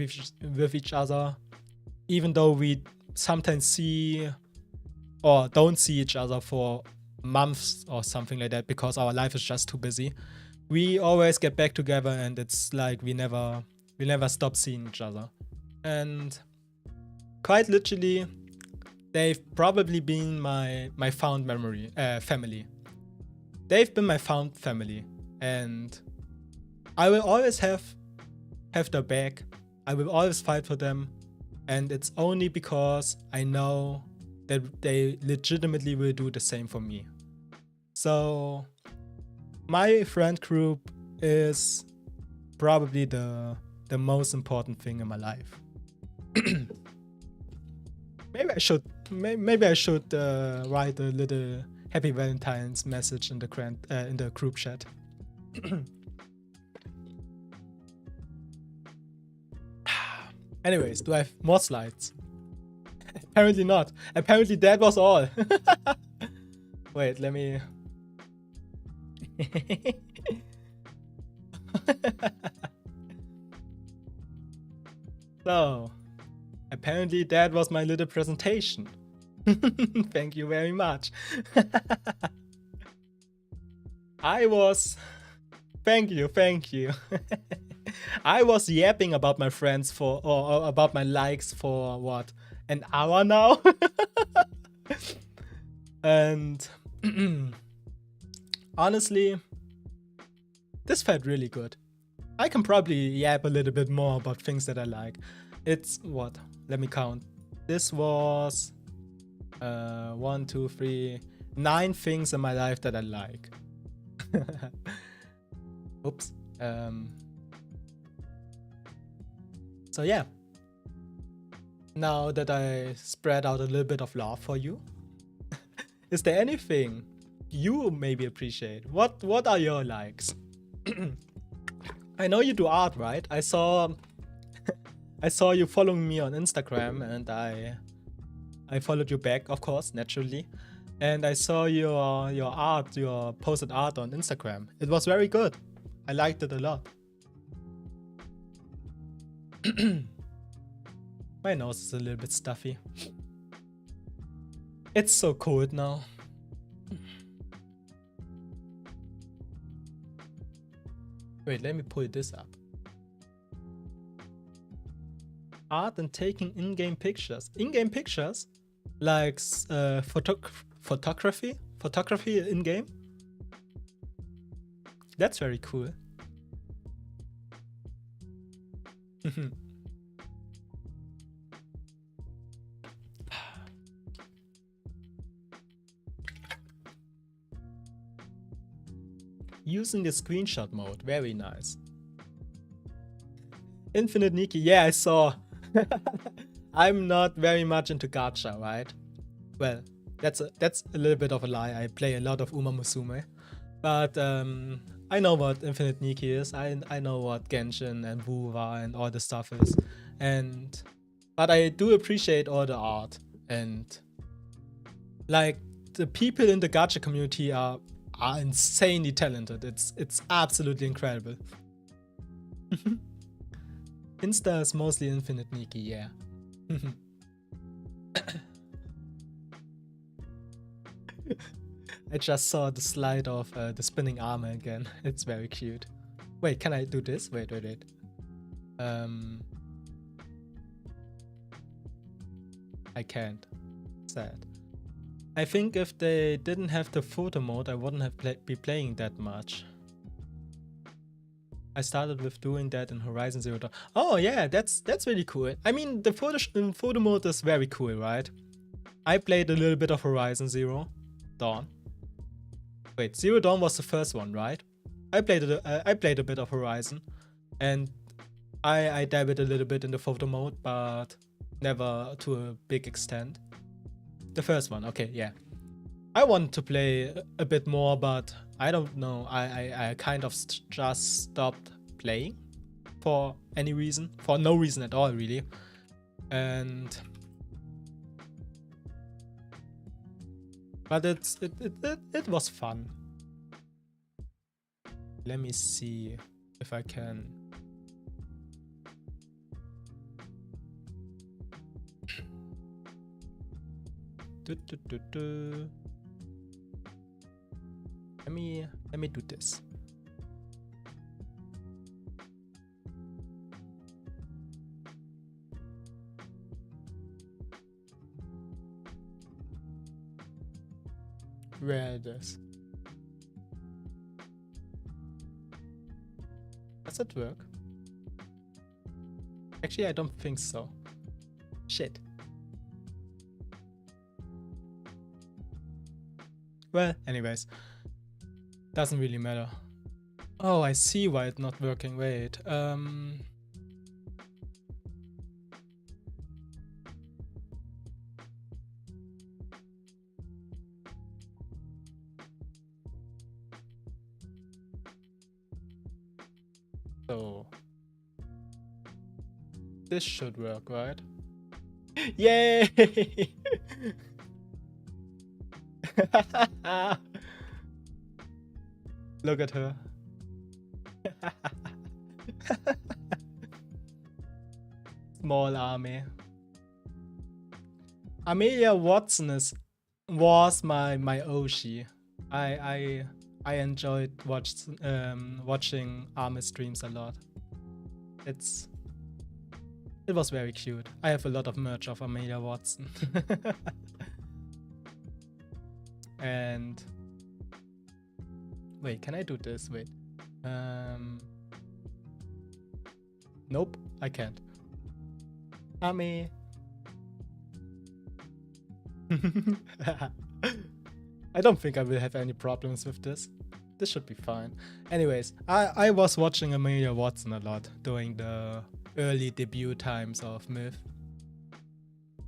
with each other, even though we sometimes see or don't see each other for months or something like that because our life is just too busy. We always get back together, and it's like we never stop seeing each other. And quite literally, they've probably been my found family. They've been my found family, and I will always have their back. I will always fight for them, and it's only because I know that they legitimately will do the same for me. So my friend group is probably the most important thing in my life. Maybe I should write a little happy Valentine's message in the group chat. Anyways, do I have more slides? Apparently not. Apparently that was all. Wait, let me... So, apparently that was my little presentation. Thank you very much. Thank you. I was yapping about my friends or about my likes for what, an hour now? And honestly, this felt really good. I can probably yap a little bit more about things that I like. It's what? Let me count. This was 1, 2, 3, 9 things in my life that I like. Oops. So yeah. Now that I spread out a little bit of love for you, is there anything you maybe appreciate? What are your likes? I know you do art, right? I saw you following me on Instagram, and I followed you back, of course, naturally. And I saw your posted art on Instagram. It was very good. I liked it a lot. My nose is a little bit stuffy. It's so cold now. Wait, let me pull this up. Art and taking in-game pictures. In-game pictures? Like photography? Photography in-game? That's very cool. Using the screenshot mode, very nice. Infinite Nikki, yeah, I saw. I'm not very much into gacha, right? Well, that's a little bit of a lie. I play a lot of Uma Musume, but I know what Infinite Nikki is. I know what Genshin and Wuwa and all the stuff is, but I do appreciate all the art, and like the people in the gacha community are insanely talented. It's absolutely incredible. Insta is mostly Infinite Nikki, yeah. I just saw the slide of the spinning armor again. It's very cute. Wait, can I do this? Wait. I can't. Sad. I think if they didn't have the photo mode, I wouldn't have be playing that much. I started with doing that in Horizon Zero Dawn. Oh yeah, that's really cool. I mean, the photo mode is very cool, right? I played a little bit of Horizon Zero Dawn. Wait, Zero Dawn was the first one, right? I played a bit of Horizon, and I dabbled a little bit in the photo mode, but never to a big extent. The first one, okay, yeah. I wanted to play a bit more, but I don't know. I kind of just stopped playing for any reason, for no reason at all, really. And But it was fun. Let me see if I can. Let me do this. Where it is. Does it work? Actually, I don't think so. Shit. Well, anyways. Doesn't really matter. Oh, I see why it's not working. Wait. So this should work, right? Yay! Look at her. Small army. Amelia Watson was my Oshi. I enjoyed watching Army streams a lot. It was very cute. I have a lot of merch of Amelia Watson. And wait, can I do this? Wait. Nope, I can't. Ami. I don't think I will have any problems with this. This should be fine. Anyways, I was watching Amelia Watson a lot during the early debut times of Myth.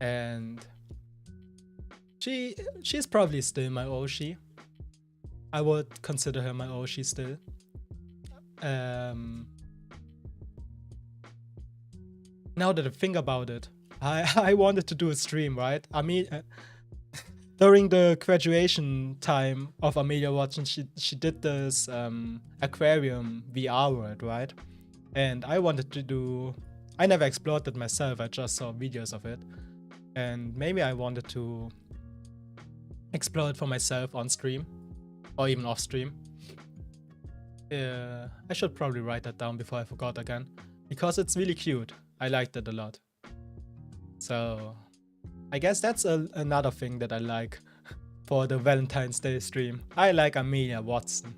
And she's probably still my Oshi. I would consider her my Oshi still. Now that I think about it, I wanted to do a stream, right? I mean, during the graduation time of Amelia Watson, she did this aquarium VR world, right? And I wanted to do. I never explored it myself. I just saw videos of it, and maybe I wanted to explore it for myself on stream, or even off stream. I should probably write that down before I forgot again, because it's really cute. I liked it a lot. So I guess that's another thing that I like for the Valentine's Day stream. I like Amelia Watson.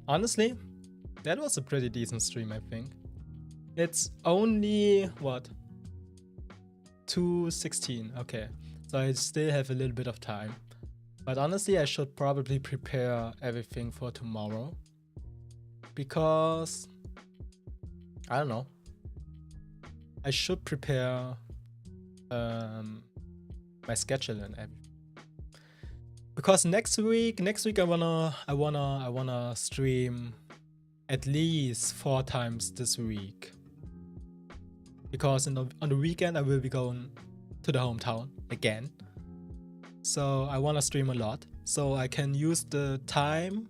Honestly, that was a pretty decent stream, I think. It's only, what? 2:16, okay. So I still have a little bit of time. But honestly, I should probably prepare everything for tomorrow. Because, I don't know. I should prepare my schedule and everything. Because next week I wanna stream at least 4 times this week. Because on the weekend I will be going to the hometown again. So I wanna stream a lot, so I can use the time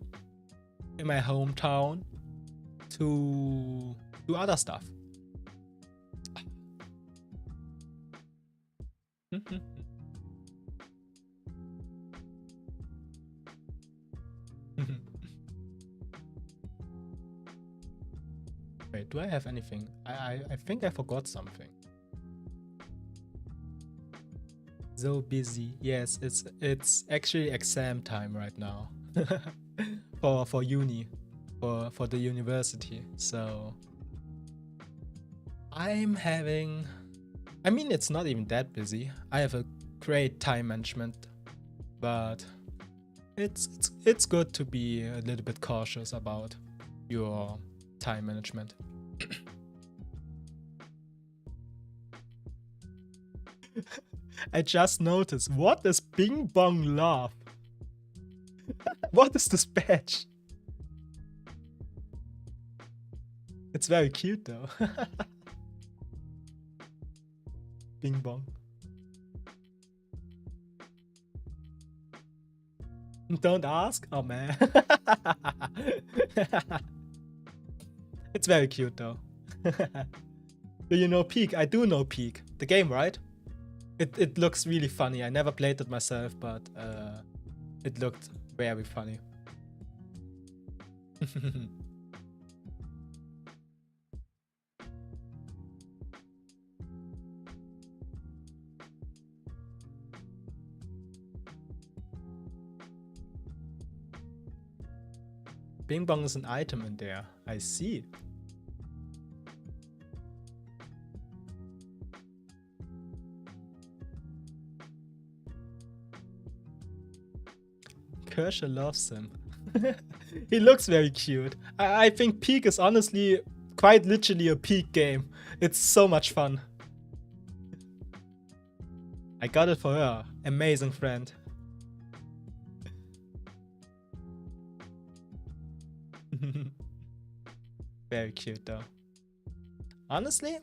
in my hometown to do other stuff. Wait, do I have anything? I think I forgot something. So busy. Yes, it's actually exam time right now. for uni. For the university. So I'm having, I mean, it's not even that busy. I have a great time management, but it's good to be a little bit cautious about your time management. I just noticed. What is Bing Bong Love? What is this badge? It's very cute though. Bing Bong. Don't ask? Oh man. It's very cute though. Do you know Peak? I do know Peak. The game, right? It looks really funny. I never played it myself, but it looked very funny. Bing Bong is an item in there. I see. Kershaw loves him. He looks very cute. I think Peak is honestly quite literally a Peak game. It's so much fun. I got it for her. Amazing friend. Very cute though. Honestly?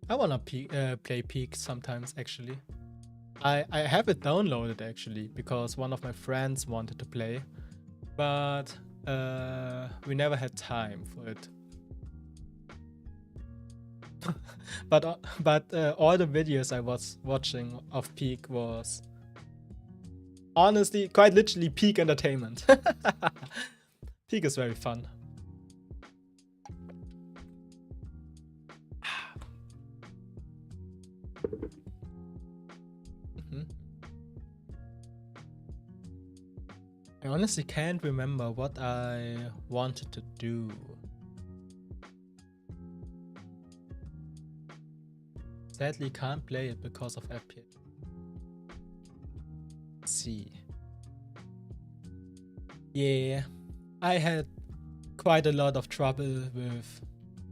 I wanna play Peak sometimes actually. I have it downloaded actually because one of my friends wanted to play, but we never had time for it. but all the videos I was watching of Peak was honestly quite literally Peak entertainment. Peak is very fun. I honestly can't remember what I wanted to do. Sadly can't play it because of FPS. Let's see. Yeah, I had quite a lot of trouble with,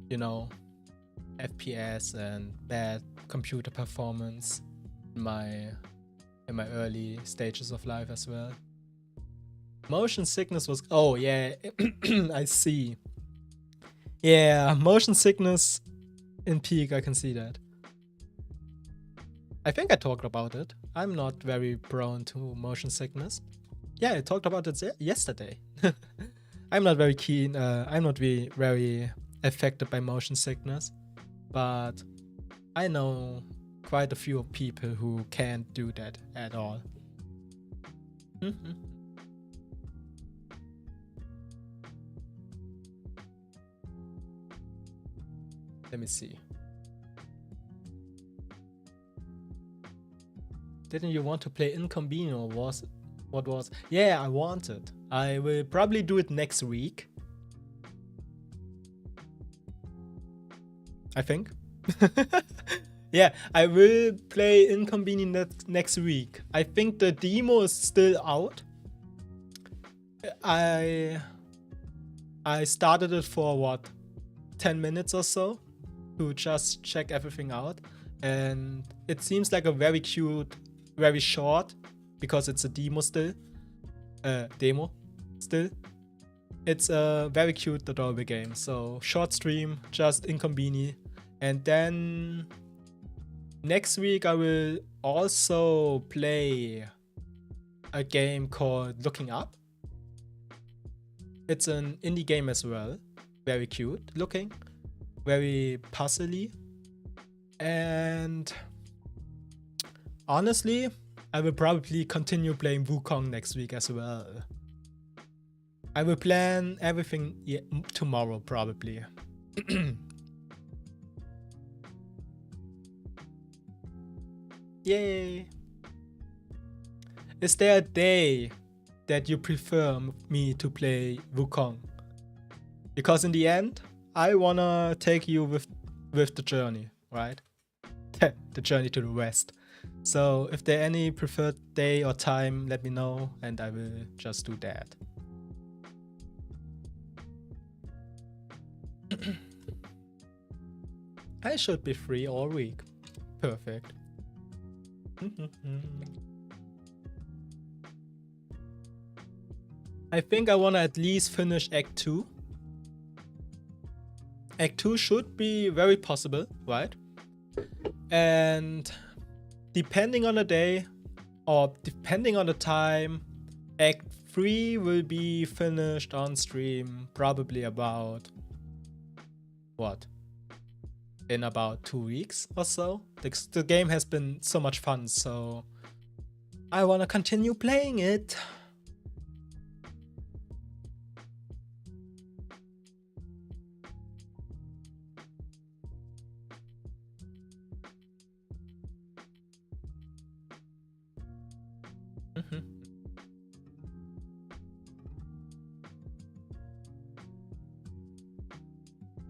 you know, FPS and bad computer performance in my early stages of life as well. Motion sickness was, oh yeah, I see. Yeah, motion sickness in Peak, I can see that. I think I talked about it. I'm not very prone to motion sickness. Yeah, I talked about it yesterday. I'm not very keen, I'm not very affected by motion sickness, but I know quite a few people who can't do that at all. Let me see. Didn't you want to play Inconvenient or what was? Yeah, I wanted. I will probably do it next week. I think. Yeah, I will play Inconvenient next week. I think the demo is still out. I started it for what, 10 minutes or so to just check everything out, and it seems like a very cute, very short, because it's a demo still. It's a very cute adorable game. So short stream, just Inconvenient, and then next week I will also play a game called Looking Up. It's an indie game as well. Very cute looking, very puzzly, and honestly, I will probably continue playing Wukong next week as well. I will plan everything tomorrow probably. Yay! Is there a day that you prefer me to play Wukong? Because in the end, I wanna take you with the journey, right? The journey to the west. So if there any preferred day or time, let me know and I will just do that. I should be free all week. Perfect. I think I want to at least finish Act 2. Act 2 should be very possible, right? And depending on the day or depending on the time, Act 3 will be finished on stream probably about what? In about 2 weeks or so. The game has been so much fun, so I want to continue playing it.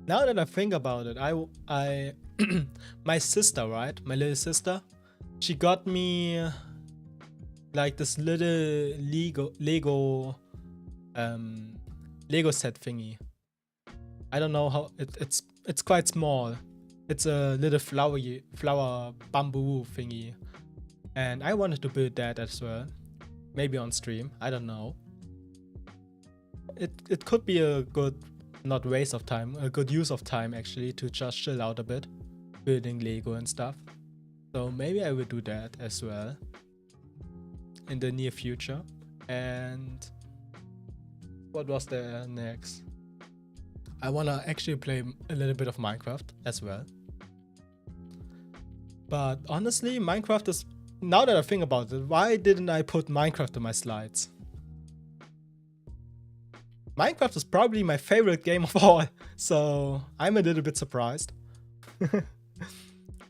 Now that I think about it, I my sister, right? My little sister, she got me like this little Lego set thingy. I don't know how it's quite small. It's a little flower bamboo thingy. And I wanted to build that as well. Maybe on stream, I don't know. It could be a good, not waste of time, a good use of time actually, to just chill out a bit, building Lego and stuff. So maybe I will do that as well in the near future. And what was there next? I wanna actually play a little bit of Minecraft as well. But honestly, Minecraft is, now that I think about it, why didn't I put Minecraft in my slides? Minecraft is probably my favorite game of all, so I'm a little bit surprised.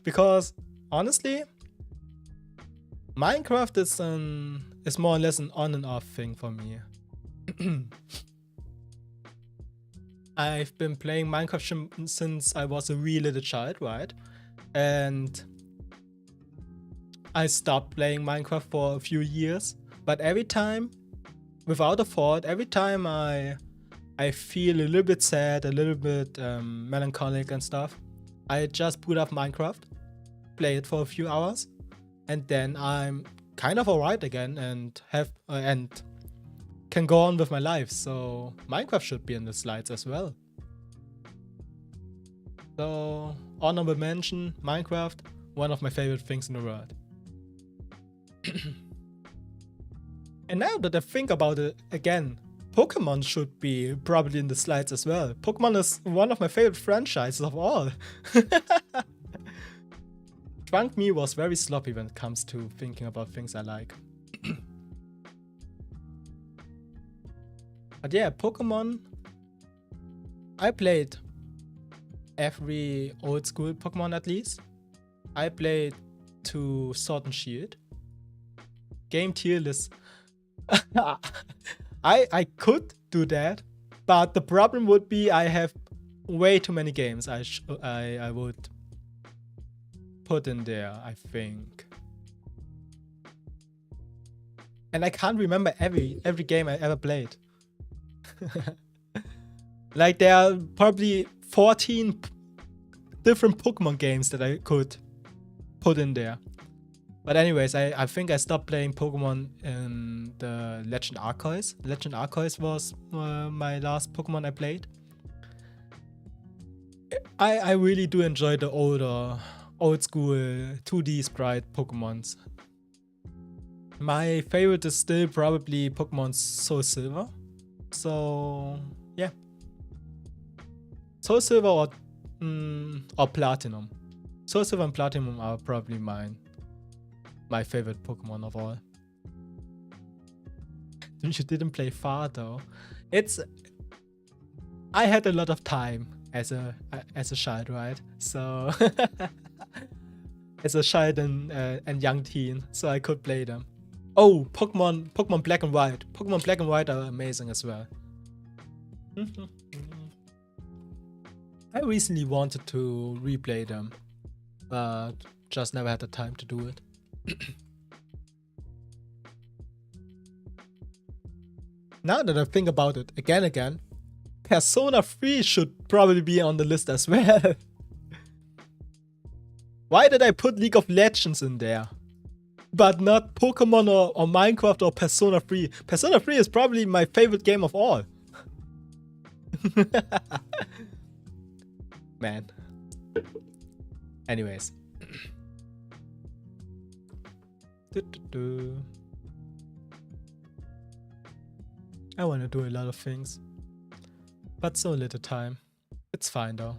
Because honestly, Minecraft is more or less an on and off thing for me. I've been playing Minecraft since I was a wee little child, right? And I stopped playing Minecraft for a few years, but every time, without a fault, every time I feel a little bit sad, a little bit melancholic and stuff, I just boot up Minecraft, play it for a few hours, and then I'm kind of alright again and can go on with my life. So Minecraft should be in the slides as well. So honorable mention, Minecraft, one of my favorite things in the world. And now that I think about it again, Pokemon should be probably in the slides as well. Pokemon is one of my favorite franchises of all. Drunk me was very sloppy when it comes to thinking about things I like. But yeah, Pokemon, I played every old school Pokemon at least. I played to Sword and Shield. Game tier list. I could do that, but the problem would be I have way too many games I would put in there, I think. And I can't remember every game I ever played. Like there are probably 14 different Pokemon games that I could put in there. But anyways, I think I stopped playing Pokemon in the Legend Arceus. Legend Arceus was my last Pokemon I played. I really do enjoy the old school 2D sprite Pokemons. My favorite is still probably Pokemon Soul Silver. So yeah, Soul Silver or Platinum. Soul Silver and Platinum are probably my favorite Pokemon of all. You didn't play far though. I had a lot of time as a child, right? So as a child and young teen, so I could play them. Oh, Pokemon Black and White. Pokemon Black and White are amazing as well. I recently wanted to replay them, but just never had the time to do it. Now that I think about it again, Persona 3 should probably be on the list as well. Why did I put League of Legends in there? But not Pokemon or Minecraft or Persona 3. Persona 3 is probably my favorite game of all. Man. Anyways. I want to do a lot of things. But so little time. It's fine though.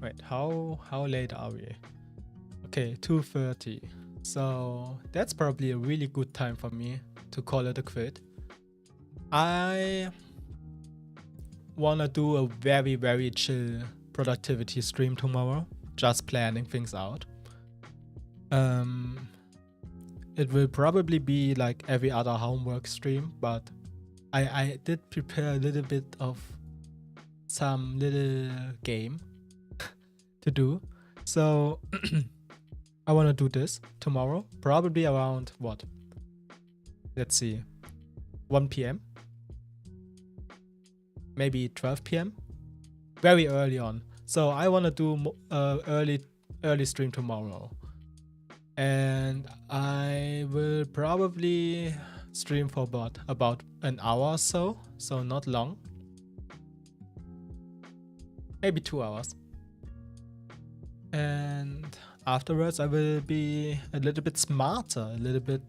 Wait, how late are we? Okay, 2:30. So that's probably a really good time for me to call it a quit. I wanna do a very chill productivity stream tomorrow. Just planning things out. It will probably be like every other homework stream, but I did prepare a little bit of some little game to do. So I want to do this tomorrow, probably around what? Let's see, 1 p.m. Maybe 12 p.m. Very early on. So I want to do early stream tomorrow. And I will probably stream for about an hour or so not long. Maybe 2 hours. And afterwards I will be a little bit smarter, a little bit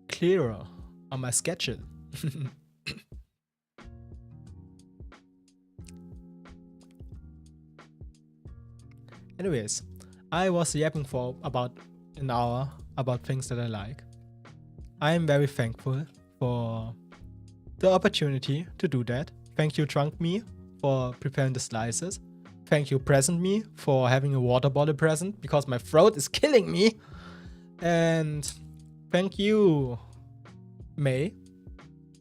clearer on my schedule. Anyways, I was yapping for about an hour about things that I like. I am very thankful for the opportunity to do that. Thank you, Drunk Me, for preparing the slices. Thank you, Present Me, for having a water bottle present because my throat is killing me. And thank you, May.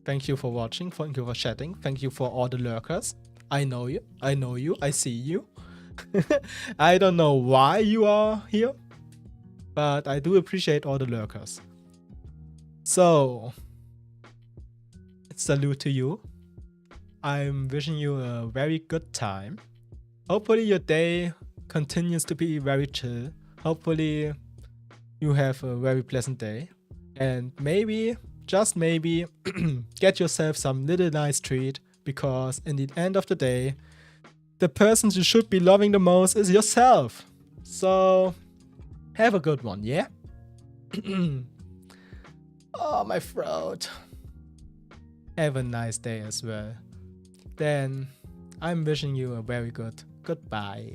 Thank you for watching. Thank you for chatting. Thank you for all the lurkers. I know you. I know you. I see you. I don't know why you are here, but I do appreciate all the lurkers. So, salute to you. I'm wishing you a very good time. Hopefully your day continues to be very chill. Hopefully you have a very pleasant day. And maybe, just maybe, get yourself some little nice treat, because in the end of the day, the person you should be loving the most is yourself. So, have a good one, yeah? Oh, my throat. Have a nice day as well. Then, I'm wishing you a very good goodbye.